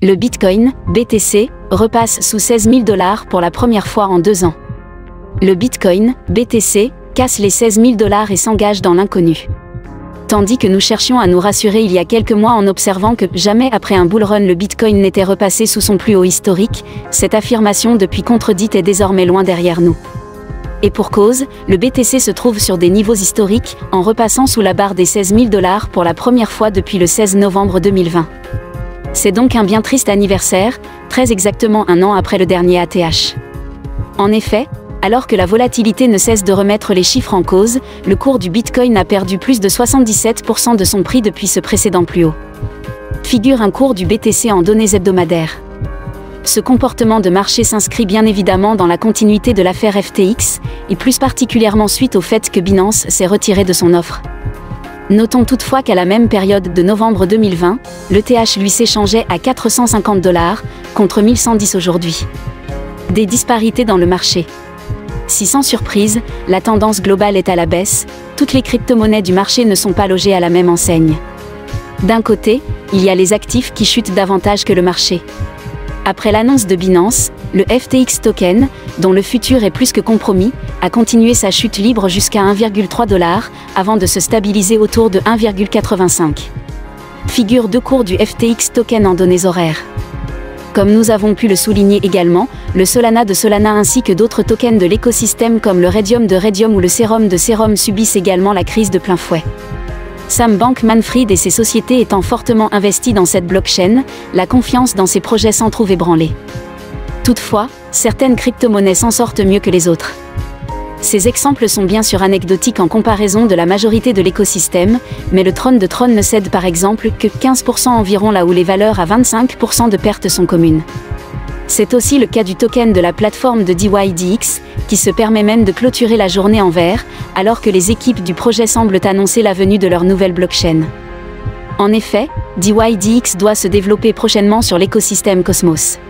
Le Bitcoin, BTC, repasse sous 16 000 $ pour la première fois en 2 ans. Le Bitcoin, BTC, casse les 16 000 $ et s'engage dans l'inconnu. Tandis que nous cherchions à nous rassurer il y a quelques mois en observant que jamais après un bull run le Bitcoin n'était repassé sous son plus haut historique, cette affirmation depuis contredite est désormais loin derrière nous. Et pour cause, le BTC se trouve sur des niveaux historiques, en repassant sous la barre des 16 000 $ pour la première fois depuis le 16 novembre 2020. C'est donc un bien triste anniversaire, très exactement un an après le dernier ATH. En effet, alors que la volatilité ne cesse de remettre les chiffres en cause, le cours du Bitcoin a perdu plus de 77% de son prix depuis ce précédent plus haut. Figure un cours du BTC en données hebdomadaires. Ce comportement de marché s'inscrit bien évidemment dans la continuité de l'affaire FTX, et plus particulièrement suite au fait que Binance s'est retiré de son offre. Notons toutefois qu'à la même période de novembre 2020, l'ETH lui s'échangeait à 450 $, contre 1110 aujourd'hui. Des disparités dans le marché. Si sans surprise, la tendance globale est à la baisse, toutes les crypto-monnaies du marché ne sont pas logées à la même enseigne. D'un côté, il y a les actifs qui chutent davantage que le marché. Après l'annonce de Binance, le FTX token, dont le futur est plus que compromis, a continué sa chute libre jusqu'à 1,3 $ avant de se stabiliser autour de 1,85. Figure 2 cours du FTX token en données horaires. Comme nous avons pu le souligner également, le Solana de Solana ainsi que d'autres tokens de l'écosystème comme le Raydium de Raydium ou le Serum de Serum subissent également la crise de plein fouet. Sam Bankman-Fried et ses sociétés étant fortement investis dans cette blockchain, la confiance dans ces projets s'en trouve ébranlée. Toutefois, certaines crypto-monnaies s'en sortent mieux que les autres. Ces exemples sont bien sûr anecdotiques en comparaison de la majorité de l'écosystème, mais le Tron de Tron ne cède par exemple que 15% environ là où les valeurs à 25% de pertes sont communes. C'est aussi le cas du token de la plateforme de DYDX, qui se permet même de clôturer la journée en vert, alors que les équipes du projet semblent annoncer la venue de leur nouvelle blockchain. En effet, DYDX doit se développer prochainement sur l'écosystème Cosmos.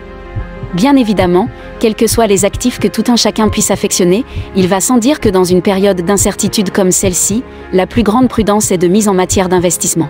Bien évidemment, quels que soient les actifs que tout un chacun puisse affectionner, il va sans dire que dans une période d'incertitude comme celle-ci, la plus grande prudence est de mise en matière d'investissement.